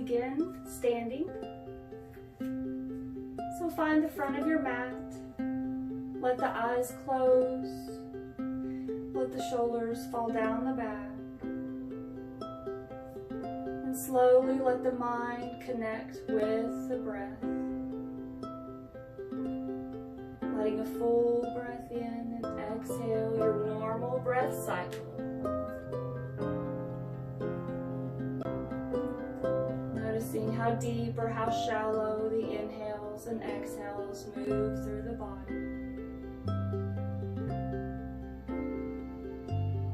begin standing. So find the front of your mat. Let the eyes close. Let the shoulders fall down the back. And slowly let the mind connect with the breath. Letting a full breath in and exhale your normal breath cycle. Noticing how deep or how shallow the inhales and exhales move through the body.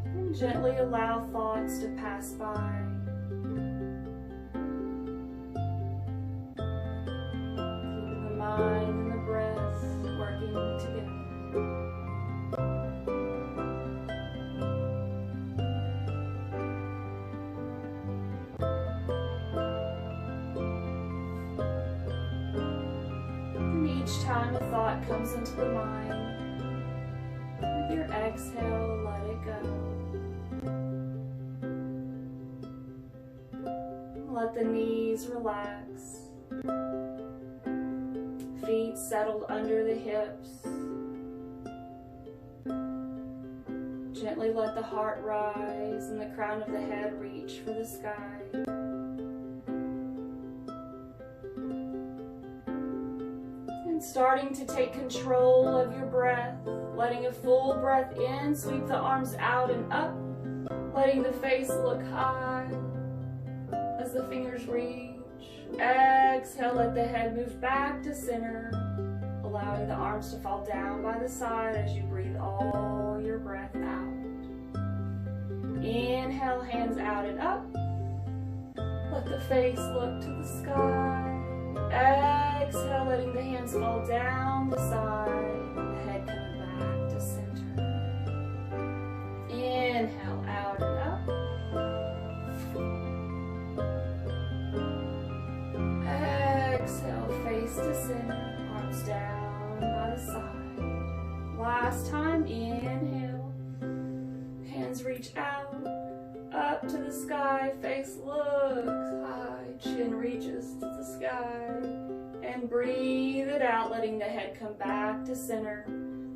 And gently allow thoughts to pass by. Keeping the mind and the breath working together. Each time a thought comes into the mind, with your exhale, let it go. Let the knees relax, feet settled under the hips. Gently let the heart rise and the crown of the head reach for the sky. Starting to take control of your breath, letting a full breath in, sweep the arms out and up, letting the face look high as the fingers reach. Exhale, let the head move back to center, allowing the arms to fall down by the side as you breathe all your breath out. Inhale, hands out and up. Let the face look to the sky. Exhale, letting the hands fall down the side, the head coming back to center. Inhale, out and up. Exhale, face to center, arms down by the side. Last time, inhale, hands reach out, up to the sky, face looks high, chin reaches to the sky. And breathe it out, letting the head come back to center.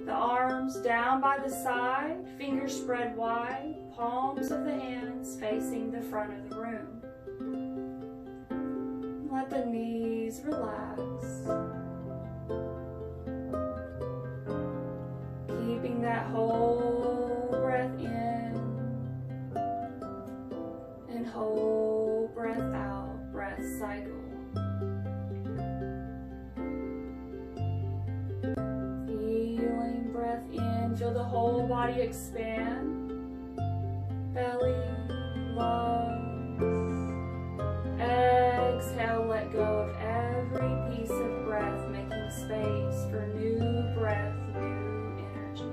The arms down by the side, fingers spread wide, palms of the hands facing the front of the room. Let the knees relax. Keeping that whole breath in and whole breath out, breath cycle. Breath in, feel the whole body expand, belly, lungs. Exhale, let go of every piece of breath, making space for new breath, new energy.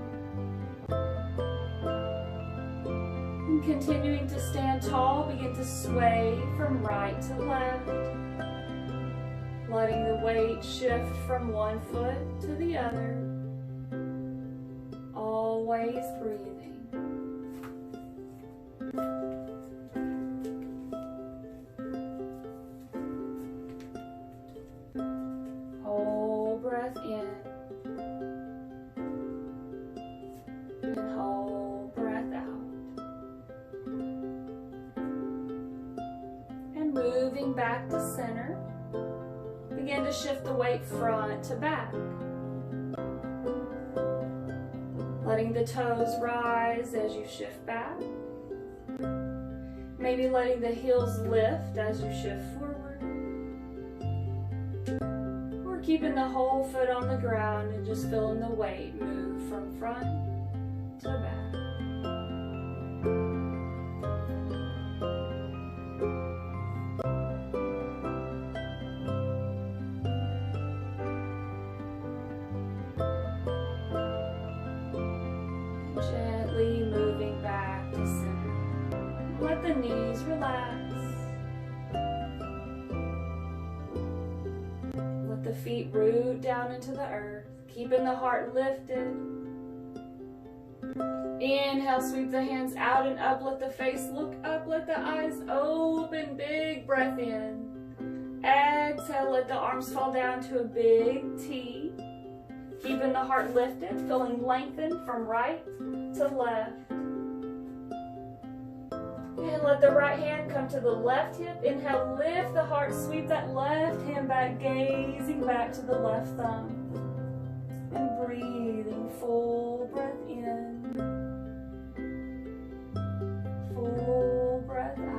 And continuing to stand tall, begin to sway from right to left, letting the weight shift from one foot to the other. Always breathing. Whole breath in and whole breath out. And moving back to center, begin to shift the weight front to back. Letting the toes rise as you shift back. Maybe letting the heels lift as you shift forward. Or keeping the whole foot on the ground and just feeling the weight move from front to back. Moving back to center. Let the knees relax. Let the feet root down into the earth, keeping the heart lifted. Inhale, sweep the hands out and up. Let the face look up. Let the eyes open. Big breath in. Exhale, let the arms fall down to a big T. Keeping the heart lifted, feeling lengthened from right to left. And let the right hand come to the left hip. Inhale, lift the heart, sweep that left hand back, gazing back to the left thumb. And breathing, full breath in. Full breath out.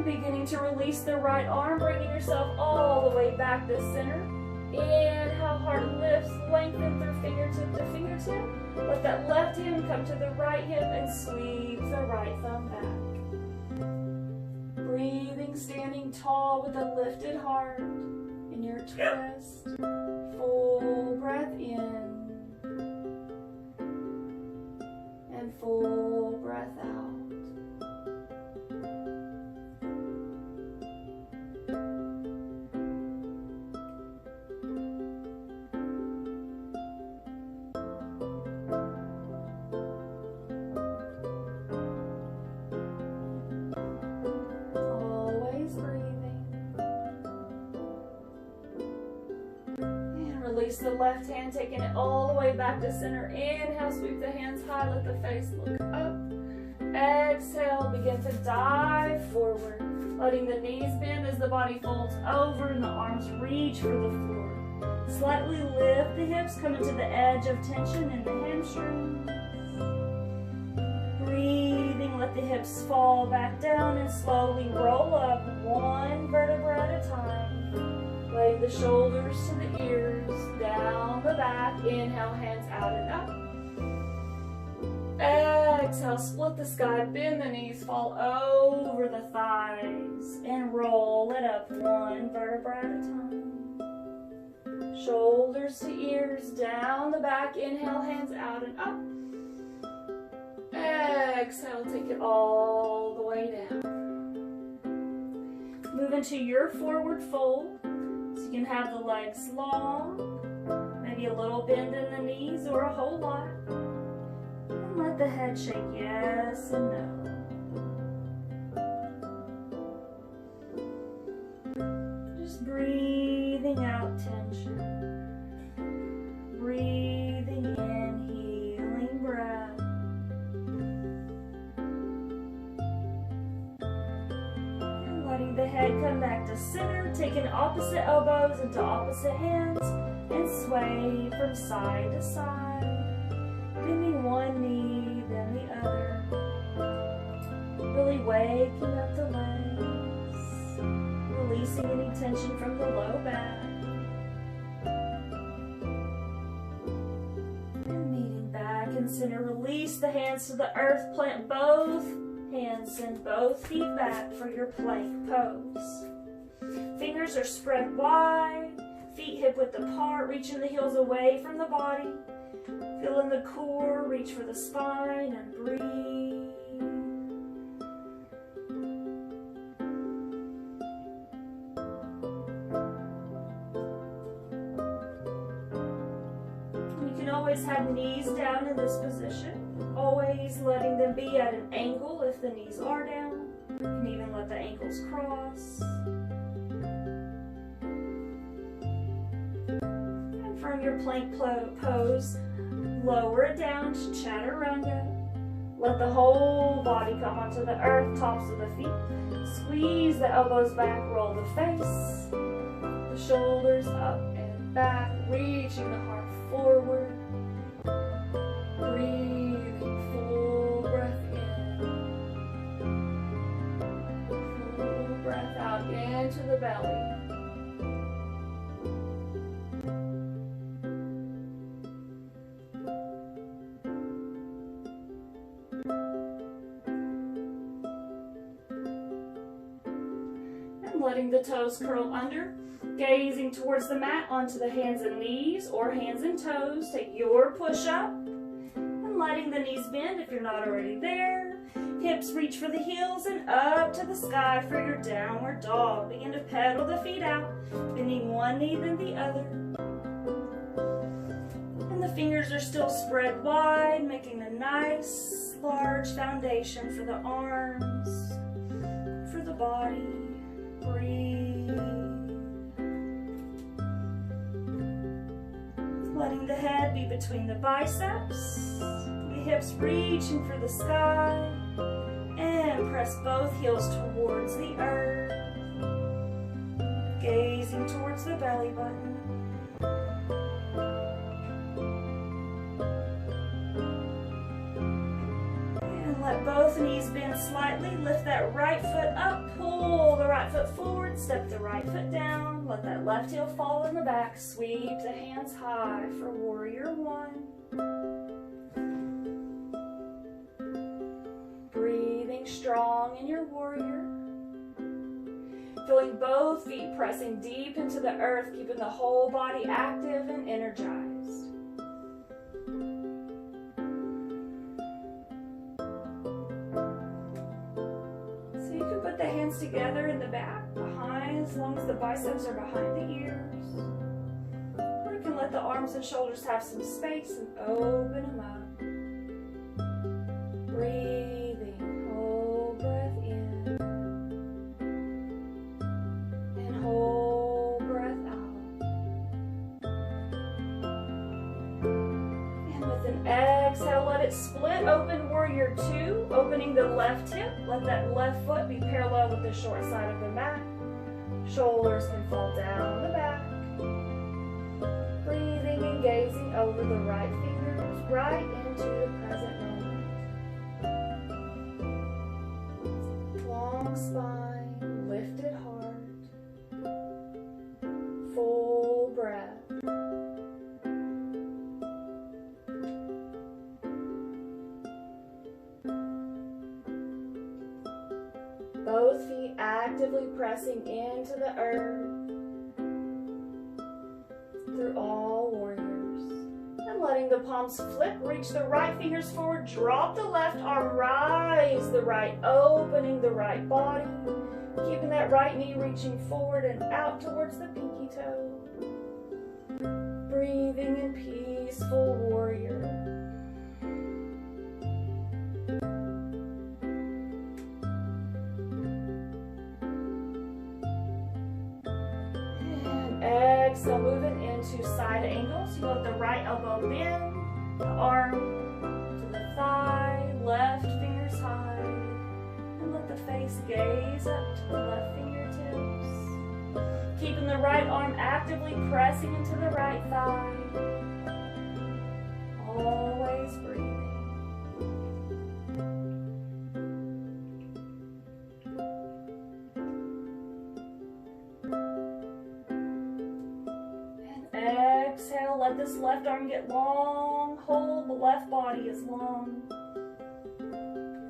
Beginning to release the right arm, bringing yourself all the way back to center. Inhale, heart lifts, lengthen through fingertip to fingertip. Let that left hand come to the right hip and sweep the right thumb back. Breathing, standing tall with a lifted heart in your twist. Full breath in and full breath out. Release the left hand, taking it all the way back to center. Inhale, sweep the hands high, let the face look up. Exhale, begin to dive forward, letting the knees bend as the body folds over and the arms reach for the floor. Slightly lift the hips, coming to the edge of tension in the hamstrings. Breathing, let the hips fall back down and slowly roll up one vertebra at a time. Lay the shoulders to the ears, down the back. Inhale, hands out and up. Exhale, split the sky, bend the knees, fall over the thighs, and roll it up one vertebra at a time. Shoulders to ears, down the back. Inhale, hands out and up. Exhale, take it all the way down. Move into your forward fold. So you can have the legs long, maybe a little bend in the knees or a whole lot. And let the head shake yes and no. Just breathing out tension. Breathing in healing breath. Letting the head come back to center, taking opposite elbows into opposite hands, and sway from side to side, bending one knee, then the other. Really waking up the legs, releasing any tension from the low back. And meeting back in center, release the hands to the earth, plant both hands, send both feet back for your plank pose. Fingers are spread wide, feet hip width apart, reaching the heels away from the body. Feel in the core, reach for the spine, and breathe. You can always have knees down in this position. Always letting them be at an angle if the knees are down. You can even let the ankles cross. And from your plank pose, lower it down to chaturanga. Let the whole body come onto the earth, tops of the feet. Squeeze the elbows back, roll the face. The shoulders up and back, reaching the heart forward. Breathing, full breath in. Full breath out into the belly. And letting the toes curl under. Gazing towards the mat, onto the hands and knees or hands and toes. Take your push up. Letting the knees bend if you're not already there. Hips reach for the heels and up to the sky for your downward dog. Begin to pedal the feet out, bending one knee then the other. And the fingers are still spread wide, making a nice, large foundation for the arms, for the body. Breathe. Letting the head be between the biceps, the hips reaching for the sky, and press both heels towards the earth, gazing towards the belly button. And let both knees bend slightly, lift that right foot up, pull the right foot forward, step the right foot down, let that left heel fall in the back, sweep the hands high for warrior one. Breathing strong in your warrior. Feeling both feet pressing deep into the earth, keeping the whole body active and energized. So you can put the hands together in the back, behind, as long as the biceps are behind the ears. Or you can let the arms and shoulders have some space and open them up. Breathing, whole breath in, and whole breath out. And with an exhale, let it split open, warrior two, opening the left hip. Let that left foot be parallel with the short side of the mat. Shoulders can fall down the back. Breathing and gazing over the right fingers, right into the present moment. Long spine, lifted heart, full breath. Both feet actively pressing into the earth through all warriors. And letting the palms flip, reach the right fingers forward, drop the left arm, rise the right, opening the right body, keeping that right knee reaching forward and out towards the pinky toe. Breathing in peaceful warrior. Exhale, moving into side angles. You let the right elbow bend, the arm to the thigh, left fingers high, and let the face gaze up to the left fingertips. Keeping the right arm actively pressing into the right thigh. Always breathing. Exhale, let this left arm get long, hold the left body is long.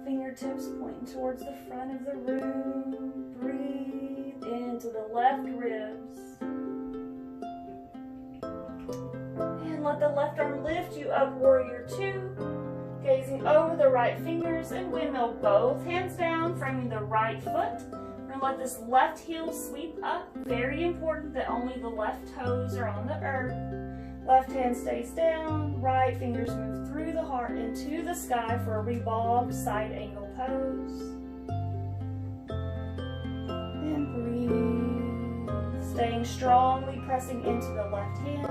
Fingertips pointing towards the front of the room. Breathe into the left ribs. And let the left arm lift you up, warrior two. Gazing over the right fingers and windmill both hands down, framing the right foot. And let this left heel sweep up. Very important that only the left toes are on the earth. Left hand stays down. Right fingers move through the heart into the sky for a revolved side angle pose. And breathe. Staying strongly pressing into the left hand.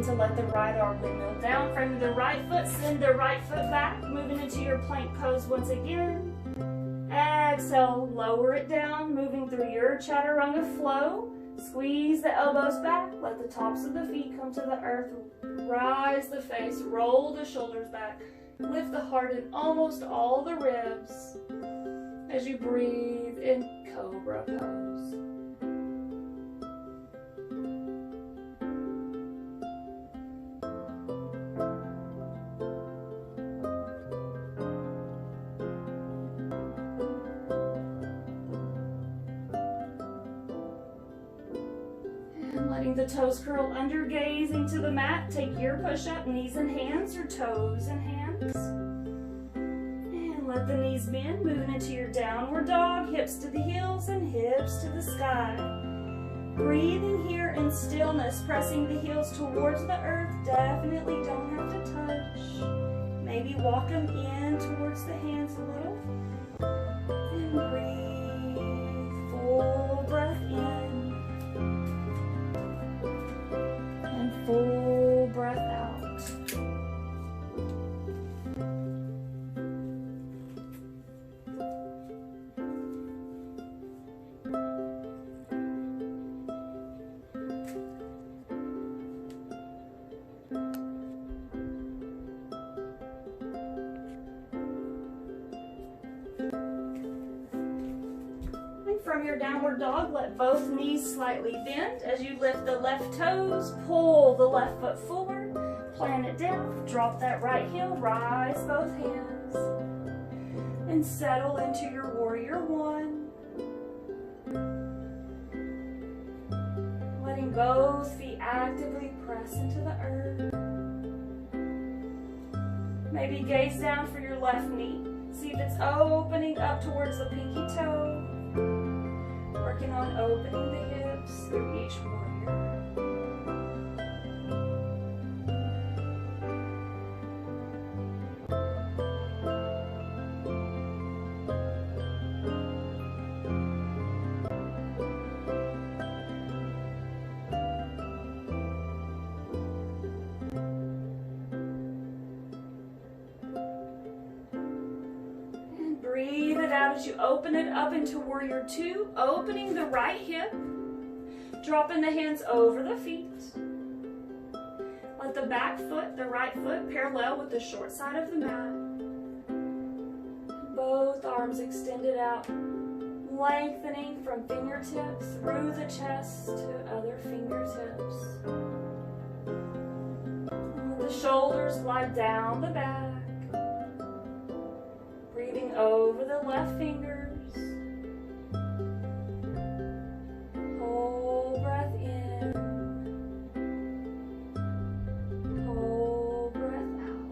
To let the right arm windmill down, framing the right foot, send the right foot back, moving into your plank pose once again. Exhale, lower it down, moving through your chaturanga flow. Squeeze the elbows back, let the tops of the feet come to the earth. Rise the face, roll the shoulders back, lift the heart and almost all the ribs as you breathe in cobra pose. Letting the toes curl under, gazing to the mat. Take your push-up, knees and hands, or toes and hands. And let the knees bend, moving into your downward dog. Hips to the heels and hips to the sky. Breathing here in stillness, pressing the heels towards the earth. Definitely don't have to touch. Maybe walk them in towards the hands a little. And breathe, full breath in. And full breath out. From your downward dog, let both knees slightly bend. As you lift the left toes, pull the left foot forward, plant it down, drop that right heel, rise both hands, and settle into your warrior one. Letting both feet actively press into the earth. Maybe gaze down for your left knee. See if it's opening up towards the pinky toe. Working on opening the hips through each warrior. Breathe it out as you open it up into warrior two, opening the right hip, dropping the hands over the feet. Let the back foot, the right foot, parallel with the short side of the mat. Both arms extended out, lengthening from fingertips through the chest to other fingertips. Let the shoulders glide down the back. Breathing over the left fingers. Whole breath in. Whole breath out.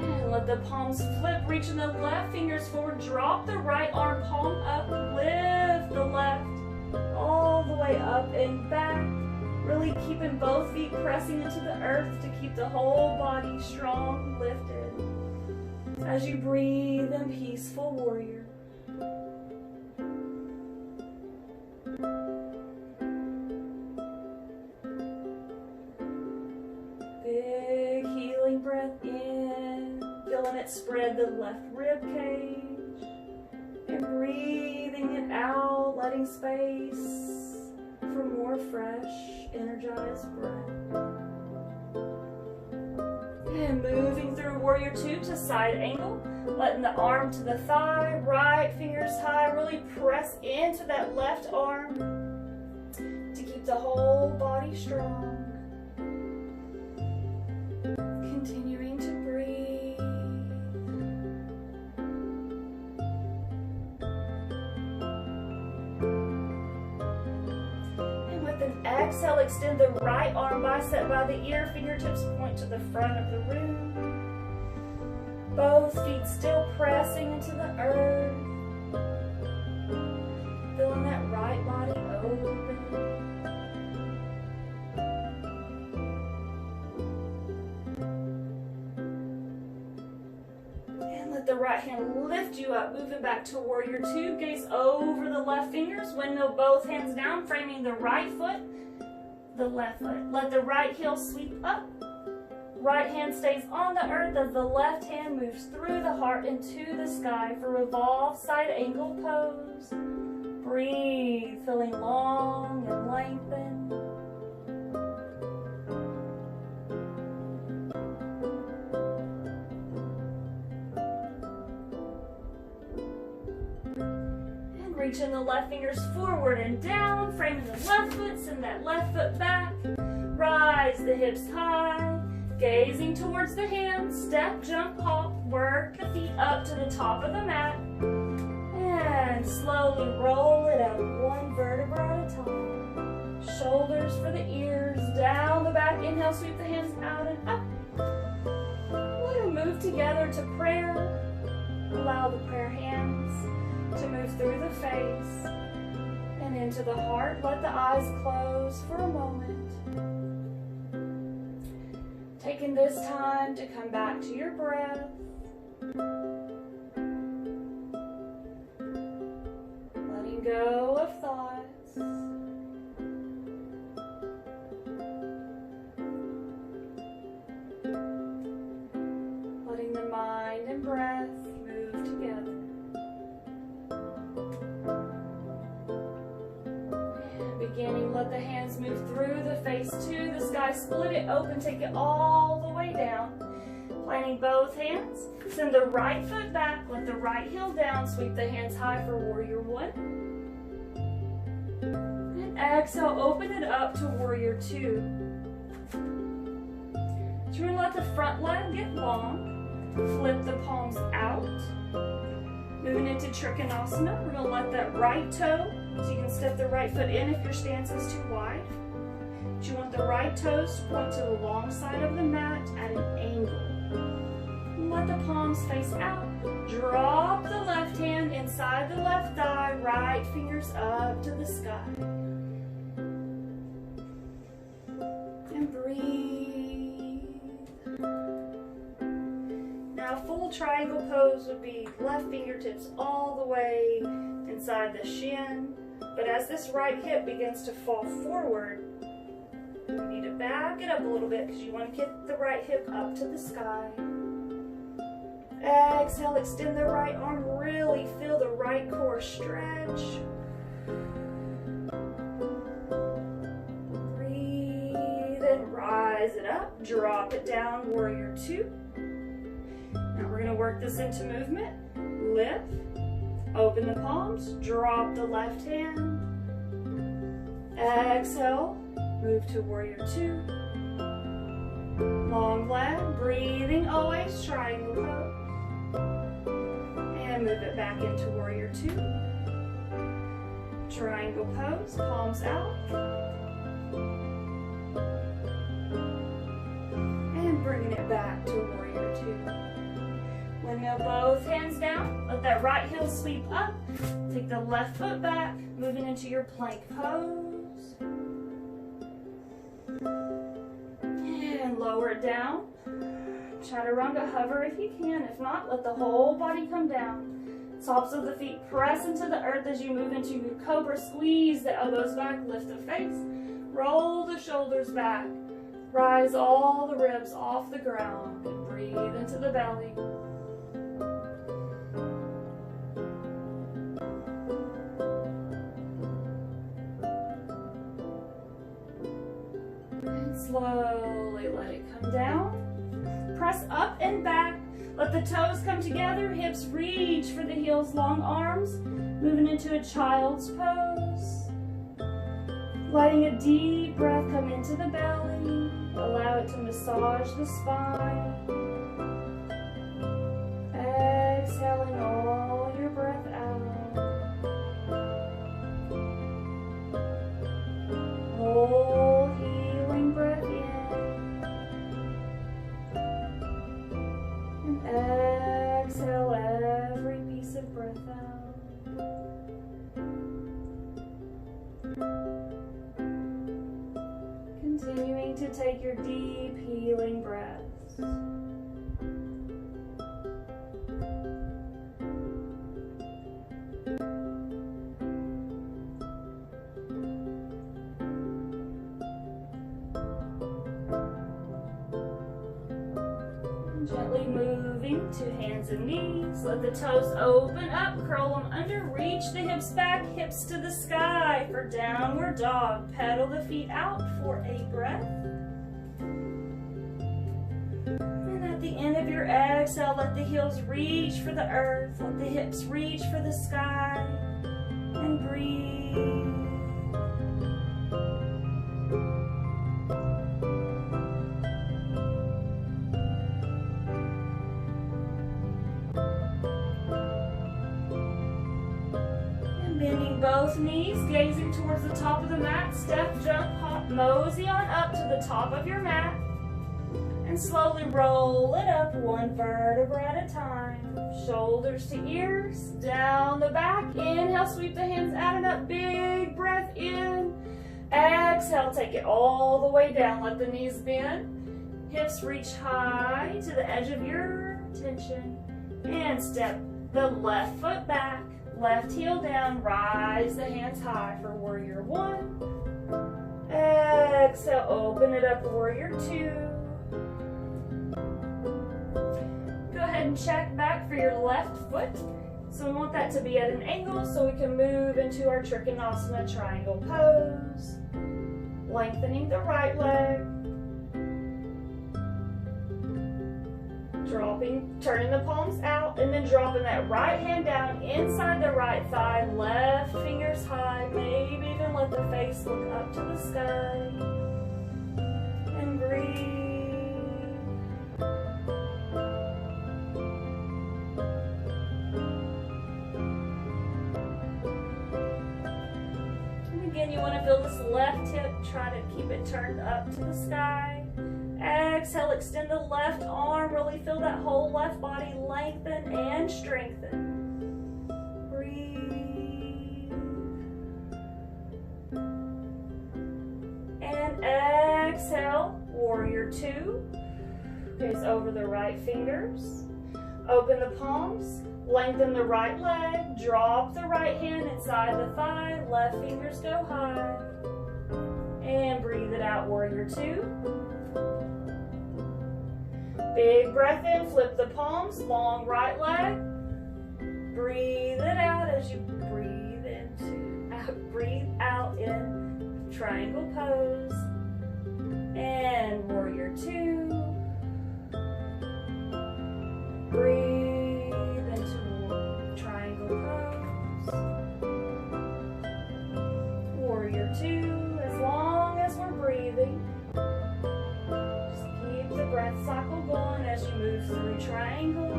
And let the palms flip, reaching the left fingers forward. Drop the right arm palm up. Lift the left all the way up and back, really keeping both feet pressing into the earth to keep the whole body strong, lifted. As you breathe in peaceful warrior. Big healing breath in, feeling it spread the left rib cage. And breathing it out, letting space for more fresh, energized breath. And moving through warrior two to side angle, letting the arm to the thigh, right fingers high, really press into that left arm to keep the whole body strong. Continuing to breathe. Exhale, extend the right arm bicep by the ear, fingertips point to the front of the room. Both feet still pressing into the earth. Feeling that right body open. And let the right hand lift you up, moving back to warrior two. Gaze over the left fingers, windmill both hands down, framing the right foot, the left foot. Let the right heel sweep up. Right hand stays on the earth as the left hand moves through the heart into the sky for revolve side angle pose. Breathe, feeling long and lengthened. Reaching the left fingers forward and down, framing the left foot, send that left foot back. Rise the hips high, gazing towards the hands, step, jump, hop, work the feet up to the top of the mat and slowly roll it up one vertebra at a time. Shoulders for the ears, down the back. Inhale, sweep the hands out and up. We're going to move together to prayer. Allow the prayer hands to move through the face and into the heart. Let the eyes close for a moment. Taking this time to come back to your breath. Letting go of thoughts. Letting the mind and breath move together. Beginning, let the hands move through the face to the sky. Split it open, take it all the way down. Planting both hands. Send the right foot back, let the right heel down. Sweep the hands high for warrior one. And exhale, open it up to warrior two. So we're going to let the front leg get long. Flip the palms out. Moving into Trikonasana, we're going to let that right toe, so you can step the right foot in if your stance is too wide. But you want the right toes to point to the long side of the mat at an angle. And let the palms face out. Drop the left hand inside the left thigh, right fingers up to the sky. And breathe. Now, full triangle pose would be left fingertips all the way inside the shin. But as this right hip begins to fall forward, you need to back it up a little bit because you want to get the right hip up to the sky. Exhale, extend the right arm. Really feel the right core stretch. Breathe and rise it up. Drop it down, warrior two. Now we're going to work this into movement. Lift, open the palms, drop the left hand. Exhale, move to warrior two. Long leg, breathing always, triangle pose. And move it back into warrior two. Triangle pose, palms out. And bringing it back to warrior two. Windmill both hands down. Let that right heel sweep up. Take the left foot back, moving into your plank pose. And lower it down. Chaturanga, hover if you can. If not, let the whole body come down. Tops of the feet press into the earth as you move into your cobra. Squeeze the elbows back, lift the face. Roll the shoulders back. Rise all the ribs off the ground. And breathe into the belly. And slowly let it come down. Press up and back. Let the toes come together. Hips reach for the heels, long arms. Moving into a child's pose. Letting a deep breath come into the belly. Allow it to massage the spine. Exhaling all your breath out. Whole healing breath in. And exhale every piece of breath out. Continuing to take your deep healing breaths. Gently moving to hands and knees. Let the toes open up, curl them under, reach the hips back, hips to the sky for downward dog. Pedal the feet out for a breath. And at the end of your exhale, let the heels reach for the earth. Let the hips reach for the sky. And breathe. both knees, gazing towards the top of the mat. Step, jump, hop, mosey on up to the top of your mat. And slowly roll it up one vertebra at a time. Shoulders to ears, down the back. Inhale, sweep the hands out and up. Big breath in. Exhale, take it all the way down. Let the knees bend. Hips reach high to the edge of your tension. And step the left foot back. Left heel down. Rise the hands high for warrior one. Exhale, open it up, warrior two. Go ahead and check back for your left foot. So we want that to be at an angle so we can move into our Trikonasana triangle pose. Lengthening the right leg. Dropping, turning the palms out, and then dropping that right hand down inside the right thigh, left fingers high, maybe even let the face look up to the sky. And breathe. And again, you want to feel this left hip, try to keep it turned up to the sky. Exhale, extend the left arm, really feel that whole left body lengthen and strengthen. Breathe. And exhale, warrior two. Gaze over the right fingers. Open the palms, lengthen the right leg, drop the right hand inside the thigh, left fingers go high. And breathe it out, warrior two. Big breath in, flip the palms, long right leg. Breathe it out as you breathe breathe out in triangle pose. And warrior two. Breathe into triangle pose. Warrior two, as long as we're breathing. The breath cycle going as you move through triangle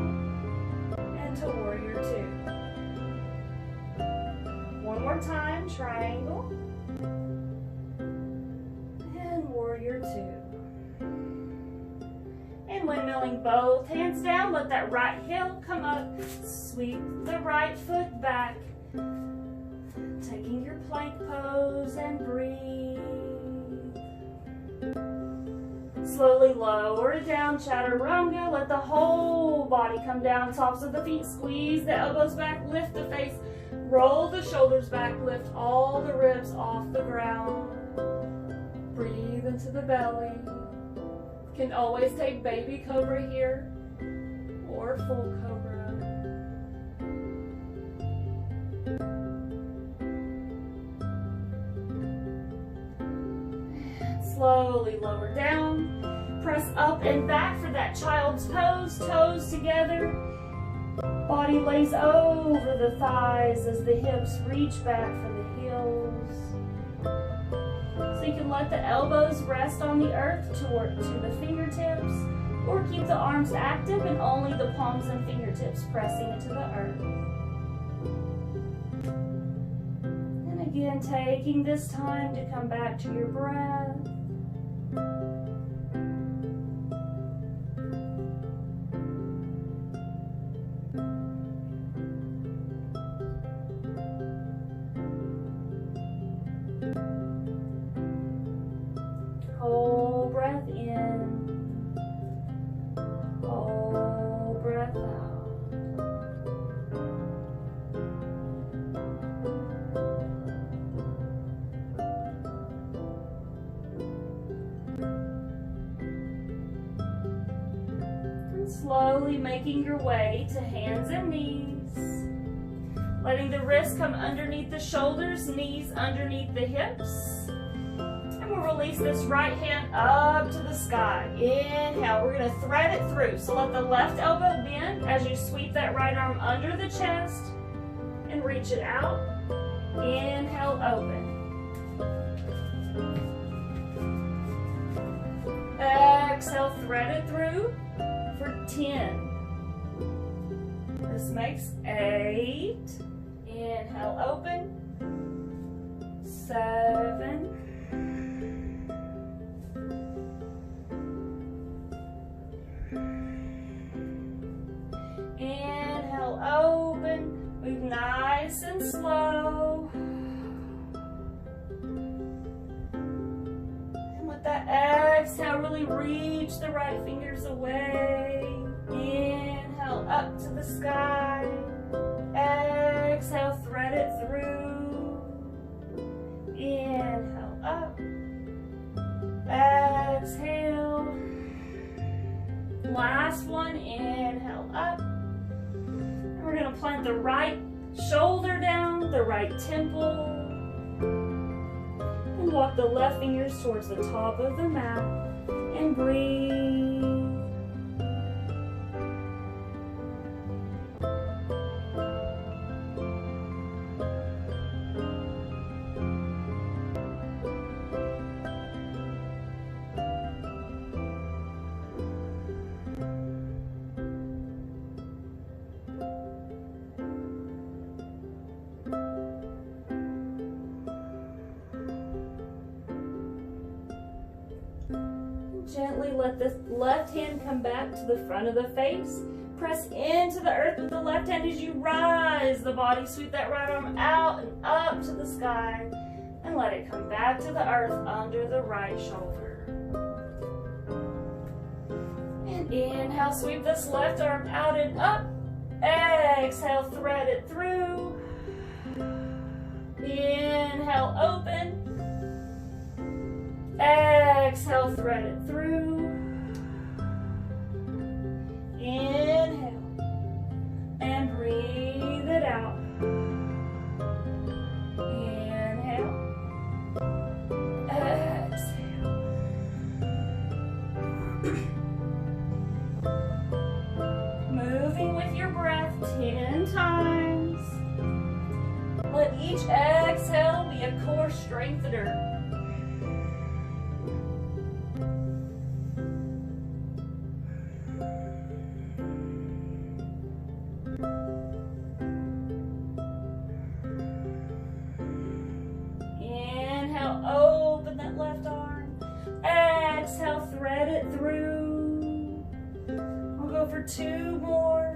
and to warrior two. One more time, triangle and warrior two. And windmilling both hands down, let that right heel come up, sweep the right foot back, taking your plank pose and breathe. Slowly lower it down, chaturanga. Let the whole body come down, tops of the feet, squeeze the elbows back, lift the face, roll the shoulders back, lift all the ribs off the ground. Breathe into the belly. Can always take baby cobra here or full cobra. Slowly lower down. Press up and back for that child's pose, toes together. Body lays over the thighs as the hips reach back for the heels. So you can let the elbows rest on the earth to the fingertips, or keep the arms active and only the palms and fingertips pressing into the earth. And again, taking this time to come back to your breath. Whole breath in, whole breath out. And slowly making your way to hands and knees. Letting the wrists come underneath the shoulders, knees underneath the hips. We'll release this right hand up to the sky. Inhale, we're going to thread it through. So let the left elbow bend as you sweep that right arm under the chest and reach it out. Inhale, open. Exhale, thread it through for 10. This makes 8. Inhale, open. 7. Inhale, open, move nice and slow. And with that exhale, really reach the right fingers away. Inhale, up to the sky. Exhale, thread it through. Inhale, up. Exhale. Last one, inhale, up. And we're going to plant the right shoulder down, the right temple. And walk the left fingers towards the top of the mat. And breathe. Gently let the left hand come back to the front of the face. Press into the earth with the left hand as you rise the body. Sweep that right arm out and up to the sky. And let it come back to the earth under the right shoulder. And inhale, sweep this left arm out and up. Exhale, thread it through. Inhale, open. Exhale, thread it through. Inhale and breathe it out. Inhale. Exhale. Moving with your breath 10 times. Let each exhale be a core strengthener. Open that left arm. Exhale, thread it through. We'll go for 2 more.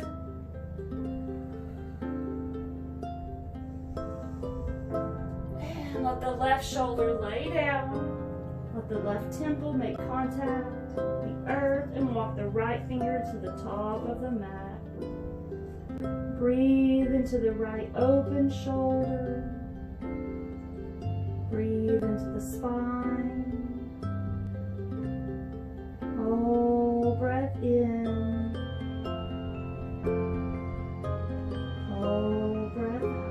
And let the left shoulder lay down. Let the left temple make contact with the earth and walk the right finger to the top of the mat. Breathe into the right open shoulder. Breathe into the spine. Hold breath in. Hold breath out.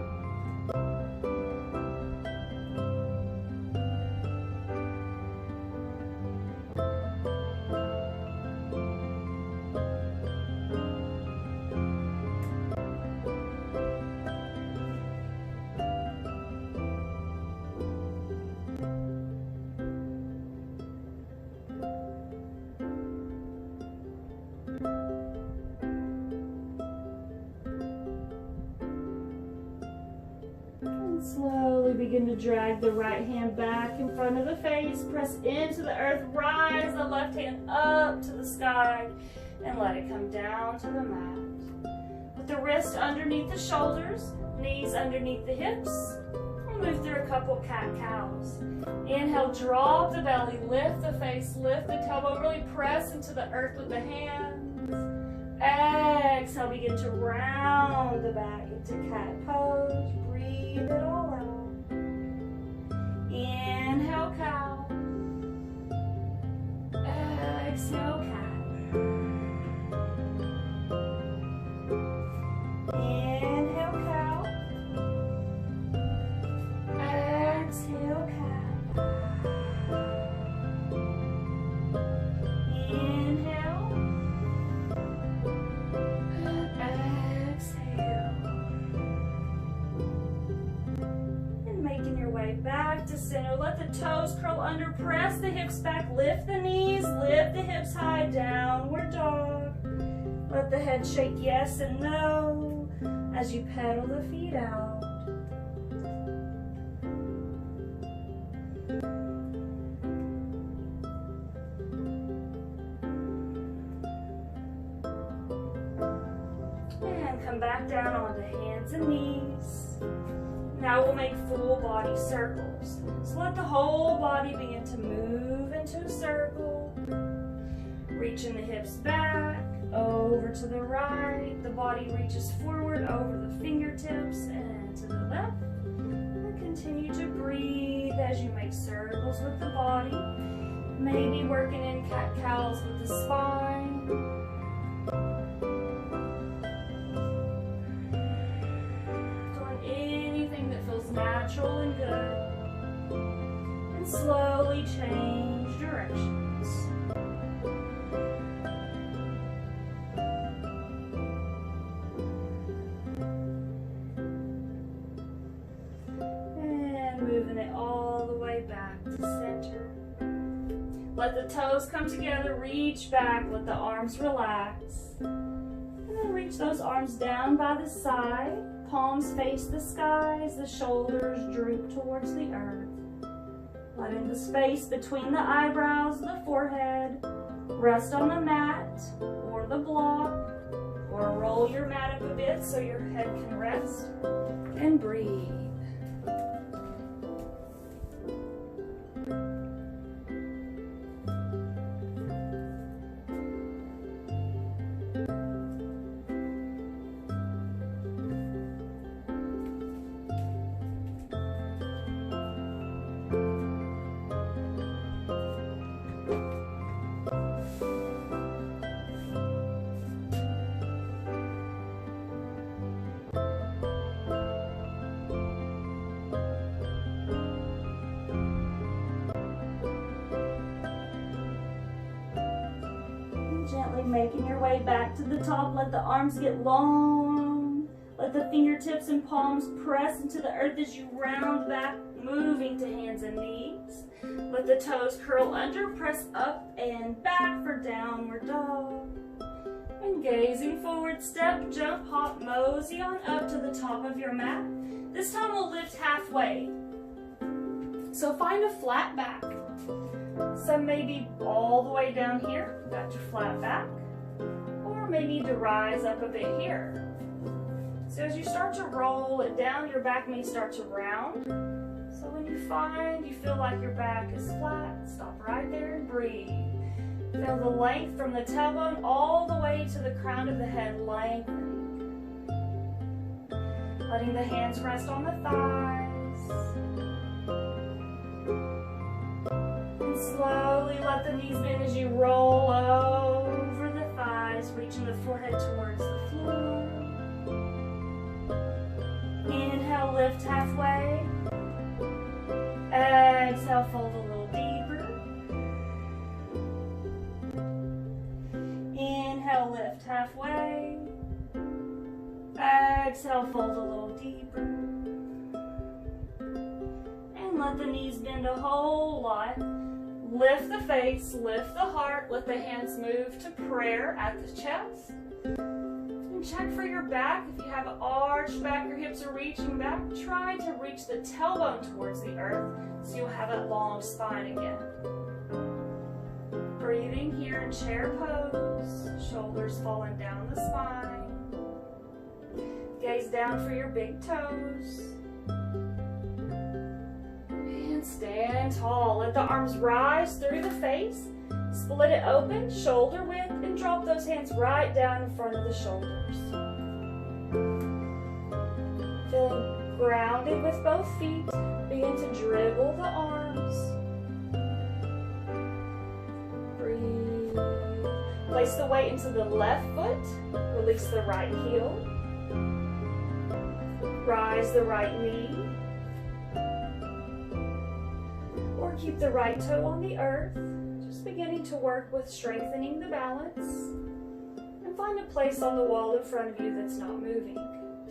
Slowly begin to drag the right hand back in front of the face. Press into the earth. Rise the left hand up to the sky and let it come down to the mat. With the wrist underneath the shoulders, knees underneath the hips. We'll move through a couple cat-cows. Inhale, drop the belly, lift the face, lift the tailbone. Really press into the earth with the hands. Exhale, begin to round the back into cat pose. Breathe it all out. Inhale, cow. Exhale, cat. Inhale, cow. Exhale, cat. Inhale. Exhale. And making your way back to center. Let the toes curl under. Press the hips back. Lift the knees. Lift the hips high. Downward dog. Let the head shake yes and no as you pedal the feet out. come back down onto hands and knees. Now we'll make full body circles. So let the whole body begin to move into a circle. Reaching the hips back, over to the right. The body reaches forward over the fingertips and to the left. And continue to breathe as you make circles with the body. Maybe working in cat-cows with the spine. Doing anything that feels natural and good. And slowly change directions. And moving it all the way back to center. Let the toes come together, reach back, let the arms relax. And then reach those arms down by the side. Palms face the skies, the shoulders droop towards the earth. Letting the space between the eyebrows, the forehead, rest on the mat or the block, or roll your mat up a bit so your head can rest. And breathe. Gently making your way back to the top. Let the arms get long. Let the fingertips and palms press into the earth as you round back, moving to hands and knees. Let the toes curl under, press up and back for downward dog. And gazing forward, step, jump, hop, mosey on up to the top of your mat. This time we'll lift halfway. So find a flat back. Some may be all the way down here, got your flat back, or may need to rise up a bit here. So as you start to roll it down, your back may start to round. So when you find you feel like your back is flat, stop right there and breathe. Feel the length from the tailbone all the way to the crown of the head lengthening. Letting the hands rest on the thighs. Slowly let the knees bend as you roll over the thighs, reaching the forehead towards the floor. Inhale, lift halfway. Exhale, fold a little deeper. Inhale, lift halfway. Exhale, fold a little deeper. And let the knees bend a whole lot. Lift the face, lift the heart, let the hands move to prayer at the chest. And check for your back. If you have an arched back, your hips are reaching back, try to reach the tailbone towards the earth so you'll have that long spine again. Breathing here in chair pose, shoulders falling down the spine. Gaze down for your big toes. Stand tall. Let the arms rise through the face. Split it open, shoulder width, and drop those hands right down in front of the shoulders. Feeling grounded with both feet. Begin to dribble the arms. Breathe. Place the weight into the left foot. Release the right heel. Rise the right knee. Or keep the right toe on the earth, just beginning to work with strengthening the balance. And find a place on the wall in front of you that's not moving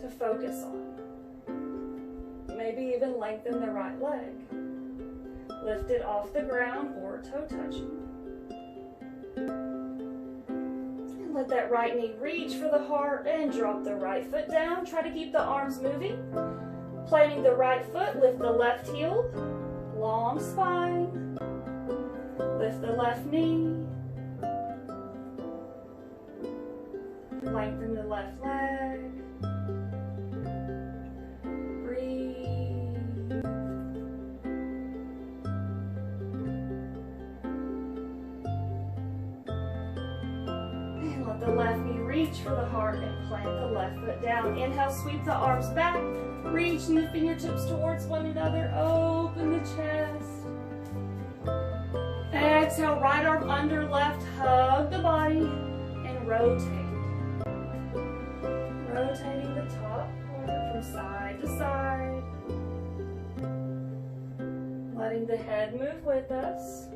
to focus on. Maybe even lengthen the right leg. Lift it off the ground or toe touching. And let that right knee reach for the heart and drop the right foot down. Try to keep the arms moving. Planting the right foot, lift the left heel. Long spine, lift the left knee, Lengthen the left leg. Breathe. And let the left knee reach for the heart and plant the left foot down. Inhale, sweep the arms back. Reaching the fingertips towards one another. Open the chest. Exhale, right arm under left. Hug the body and rotate. Rotating the top part from side to side. Letting the head move with us.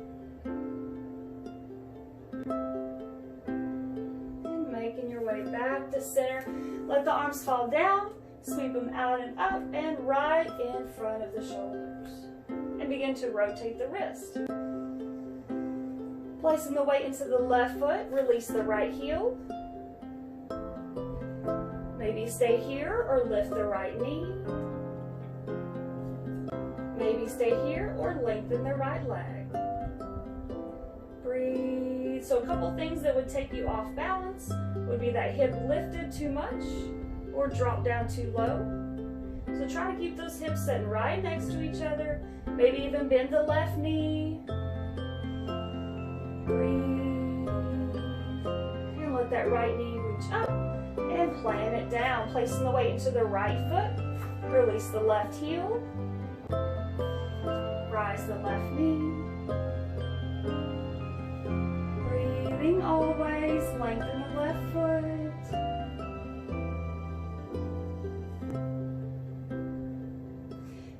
And making your way back to center. Let the arms fall down. Sweep them out and up and right in front of the shoulders. And begin to rotate the wrist. Placing the weight into the left foot, release the right heel. Maybe stay here or lift the right knee. Maybe stay here or lengthen the right leg. Breathe. So a couple things that would take you off balance would be that hip lifted too much or drop down too low. So try to keep those hips sitting right next to each other. Maybe even bend the left knee. Breathe. And let that right knee reach up and plant it down. Placing the weight into the right foot. Release the left heel. Rise the left knee. Breathing always. Lengthen the left foot.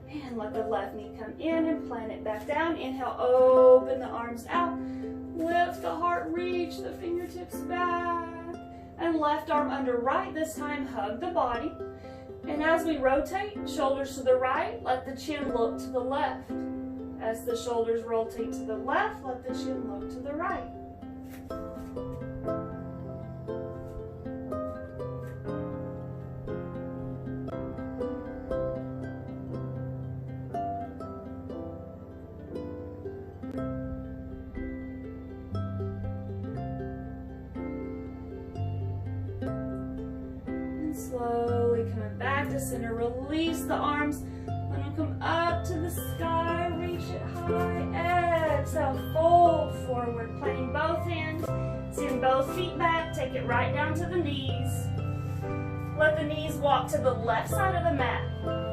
And let the left knee come in and plant it back down. Inhale, open the arms out. Lift the heart, reach the fingertips back. And left arm under right. This time, hug the body. And as we rotate, shoulders to the right, let the chin look to the left. As the shoulders rotate to the left, let the chin look to the right. Slowly coming back to center, release the arms. Let them come up to the sky, reach it high. Exhale, fold forward, planting both hands. Send both feet back, take it right down to the knees. Let the knees walk to the left side of the mat,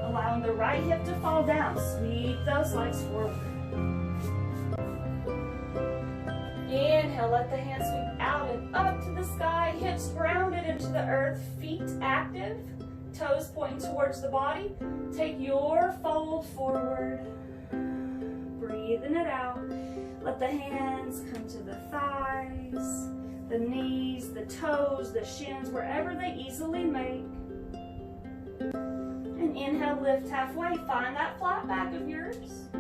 allowing the right hip to fall down. Sweep those legs forward. Inhale, let the hands sweep out and up to the sky, hips grounded into the earth, feet active, toes pointing towards the body. Take your fold forward, breathing it out. Let the hands come to the thighs, the knees, the toes, the shins, wherever they easily make. And inhale, lift halfway, find that flat back of yours.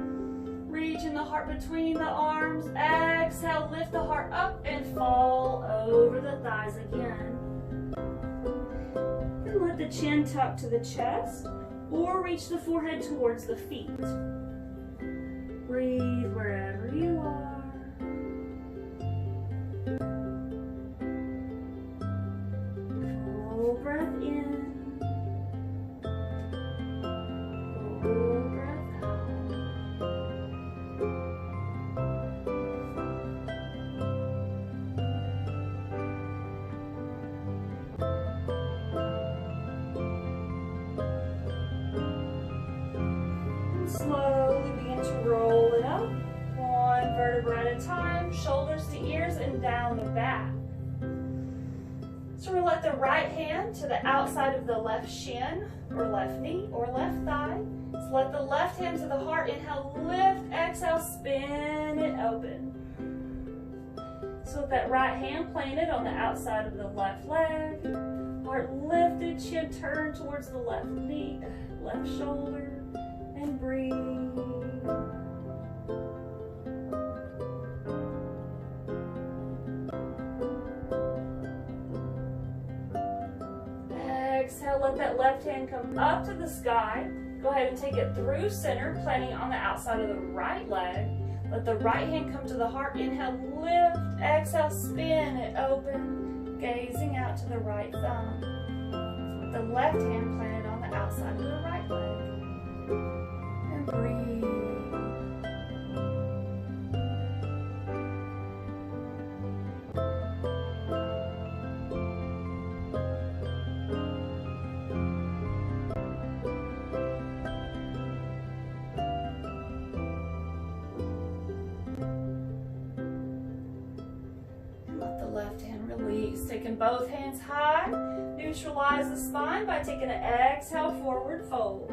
Reaching the heart between the arms. Exhale, lift the heart up and fall over the thighs again. And let the chin tuck to the chest or reach the forehead towards the feet. Breathe wherever you are. Full breath in. Full breath out. Slowly begin to roll it up, one vertebra at a time, shoulders to ears and down the back. So we'll let the right hand to the outside of the left shin or left knee or left thigh. So let the left hand to the heart, inhale, lift, exhale, spin it open. So with that right hand planted on the outside of the left leg, heart lifted, chin turned towards the left knee, left shoulder. And breathe. Exhale, let that left hand come up to the sky. Go ahead and take it through center, planting on the outside of the right leg. Let the right hand come to the heart. Inhale, lift. Exhale, spin it open. gazing out to the right thumb, with the left hand planted on the outside of the right leg. And breathe. Left hand release. Taking both hands high. Neutralize the spine by taking an exhale, forward fold.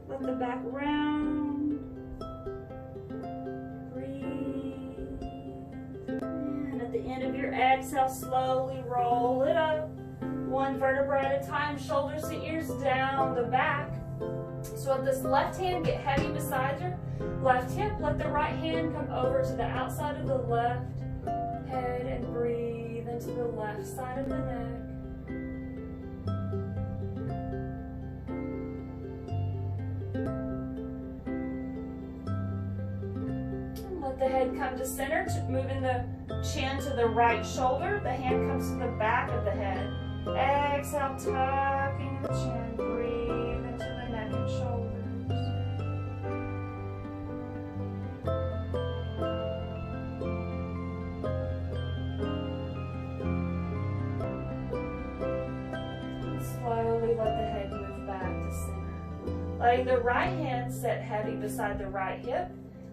Let the back round. Breathe. And at the end of your exhale, slowly roll it up. One vertebra at a time, shoulders to ears down the back. So let this left hand get heavy beside your left hip. Let the right hand come over to the outside of the left head and breathe into the left side of the neck. And let the head come to center, moving the chin to the right shoulder. The hand comes to the back of the head. Exhale, tucking the chin. Breathe into the neck and shoulders. Slowly let the head move back to center. Letting the right hand sit heavy beside the right hip.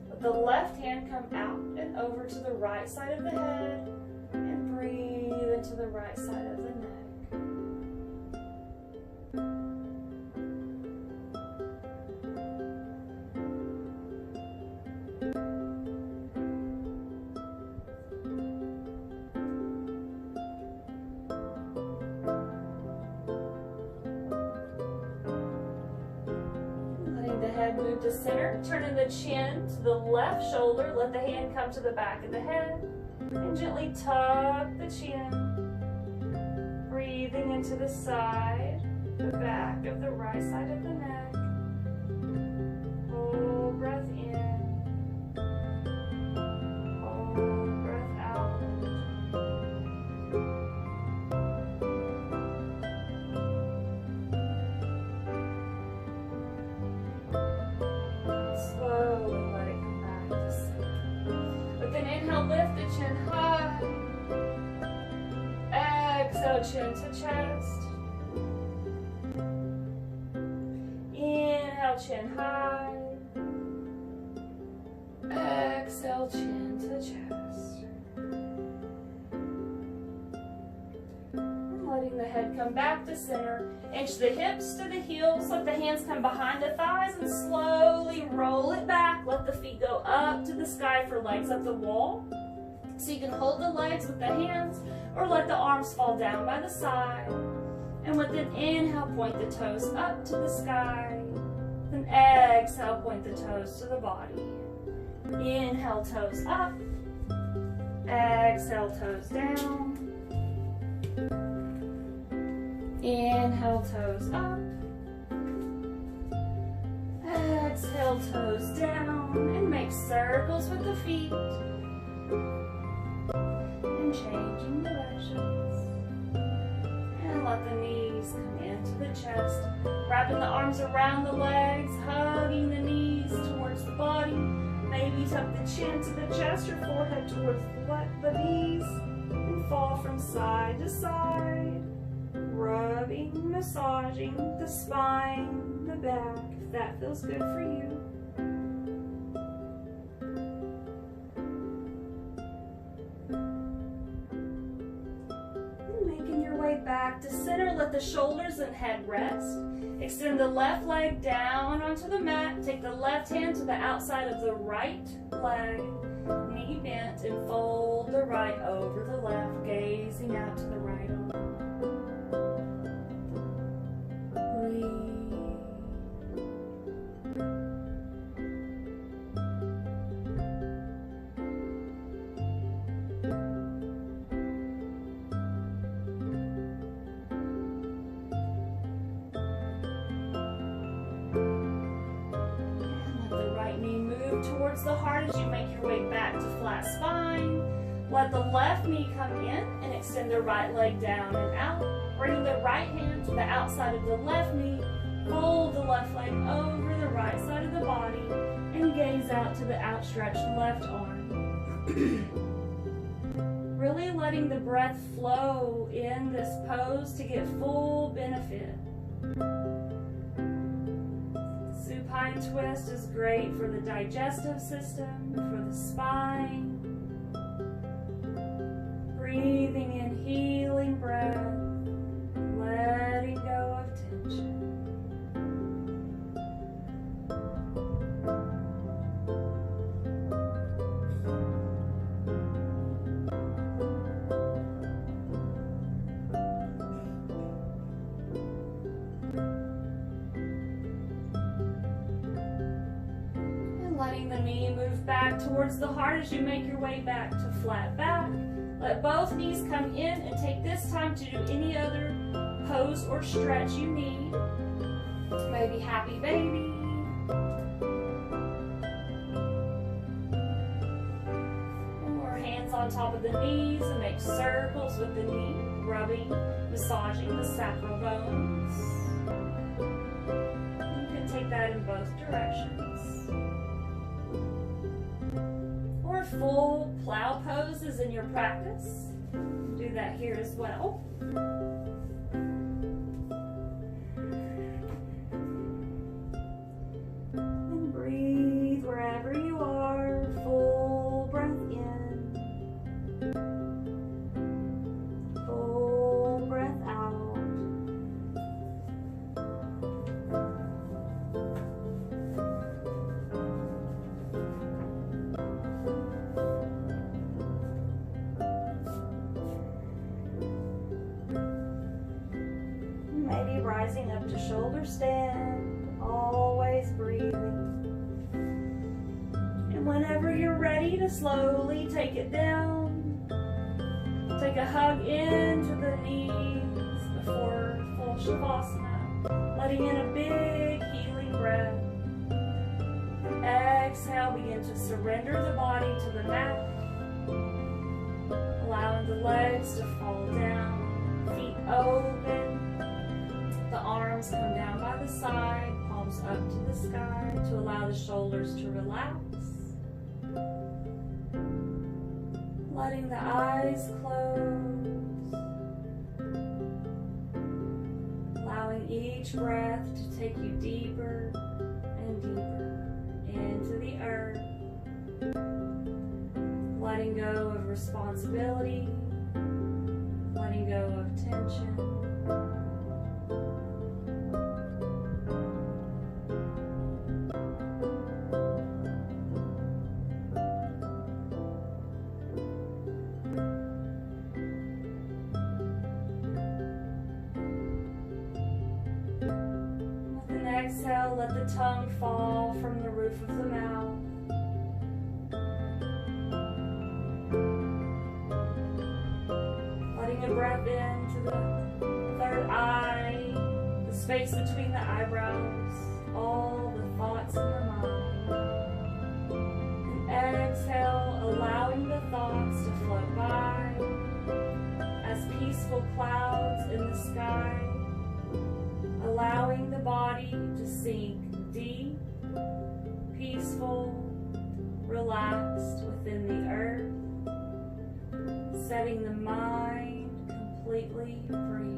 Let the left hand come out and over to the right side of the head. And breathe into the right side of the neck. Move to center, turning the chin to the left shoulder. Let the hand come to the back of the head and gently tuck the chin. Breathing into the side, the back of the right side of the neck. Hold breath in. Hold breath out. Slowly let it come back to center. With an inhale, lift the chin high. Exhale, chin to chest. Inhale, chin high. Exhale, chin to chest. Letting the head come back to center. Inch the hips to the heels. Let the hands come behind the thighs and slowly roll it back. Let the feet go up to the sky for legs up the wall. So you can hold the legs with the hands or let the arms fall down by the side. And with an inhale, point the toes up to the sky. Then exhale, point the toes to the body. Inhale, toes up. Exhale, toes down. Inhale, toes up. Exhale, toes down. And make circles with the feet. And changing directions. And let the knees come into the chest. Wrapping the arms around the legs, hugging the knees towards the body. Maybe tuck the chin to the chest, your forehead towards the knees. And fall from side to side. Rubbing, massaging the spine, the back, if that feels good for you. And making your way back to center, let the shoulders and head rest. Extend the left leg down onto the mat. Take the left hand to the outside of the right leg. Knee bent and fold the right over the left, gazing out to the right arm. Towards the heart as you make your way back to flat spine. Let the left knee come in and extend the right leg down and out. Bring the right hand to the outside of the left knee. Fold the left leg over the right side of the body and gaze out to the outstretched left arm. Really letting the breath flow in this pose to get full benefit. Supine twist is great for the digestive system, for the spine. Breathing in healing breath, letting go of tension. Letting the knee move back towards the heart as you make your way back to flat back. Let both knees come in and take this time to do any other pose or stretch you need. Maybe happy baby. Or hands on top of the knees and make circles with the knee, rubbing, massaging the sacral bones. You can take that in both directions. Or full plow poses in your practice. Do that here as well. And breathe wherever you are. Full breath in. Full breath out. Maybe rising up to shoulder stand, always breathing. And whenever you're ready to slowly take it down, take a hug into the knees before full Shavasana, letting in a big healing breath. And exhale, begin to surrender the body to the mat, allowing the legs to fall down, feet open. The arms come down by the side, palms up to the sky to allow the shoulders to relax. Letting the eyes close. Allowing each breath to take you deeper and deeper into the earth. Letting go of responsibility. Letting go of tension. Exhale, let the tongue fall from the roof of the mouth. Letting a breath into the third eye, the space between the eyebrows, all the thoughts in the mind. And exhale, allowing the thoughts to float by as peaceful clouds in the sky. Allowing the body to sink deep, peaceful, relaxed within the earth, setting the mind completely free.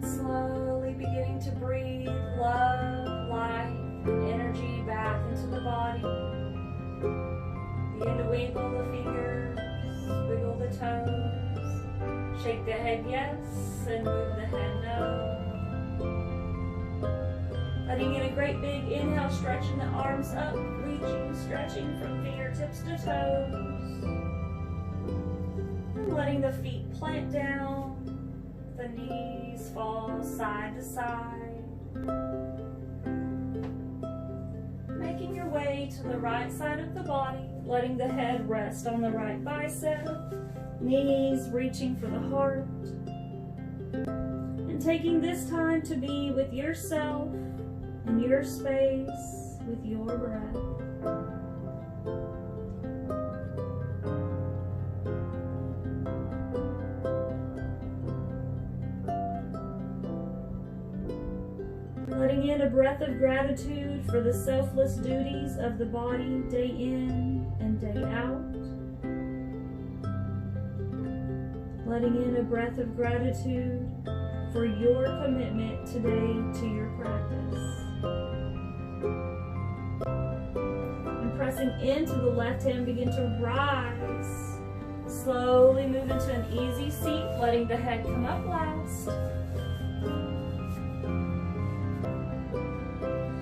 Slowly beginning to breathe love, life, and energy back into the body. Begin to wiggle the fingers, wiggle the toes, shake the head yes, and move the head no. Letting in a great big inhale, stretching the arms up, reaching, stretching from fingertips to toes. And letting the feet plant down, the knees fall side to side. Making your way to the right side of the body, letting the head rest on the right bicep, knees reaching for the heart. And taking this time to be with yourself, in your space, with your breath. Letting in a breath of gratitude for the selfless duties of the body day in and day out. Letting in a breath of gratitude for your commitment today to your practice. And pressing into the left hand, begin to rise. Slowly move into an easy seat, letting the head come up last.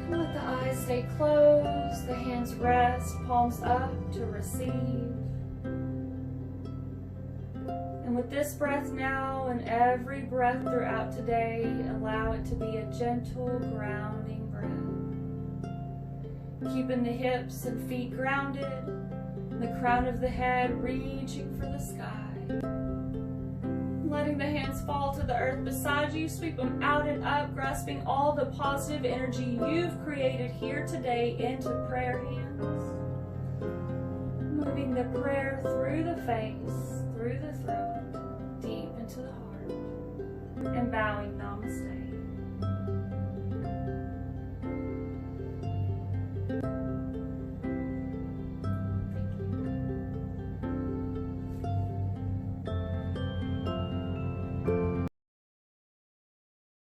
And let the eyes stay closed, the hands rest, palms up to receive. And with this breath now and every breath throughout today, allow it to be a gentle grounding breath. Keeping the hips and feet grounded, the crown of the head reaching for the sky. Letting the hands fall to the earth beside you, sweep them out and up, grasping all the positive energy you've created here today into prayer hands. Moving the prayer through the face, through the throat, deep into the heart, and bowing namaste.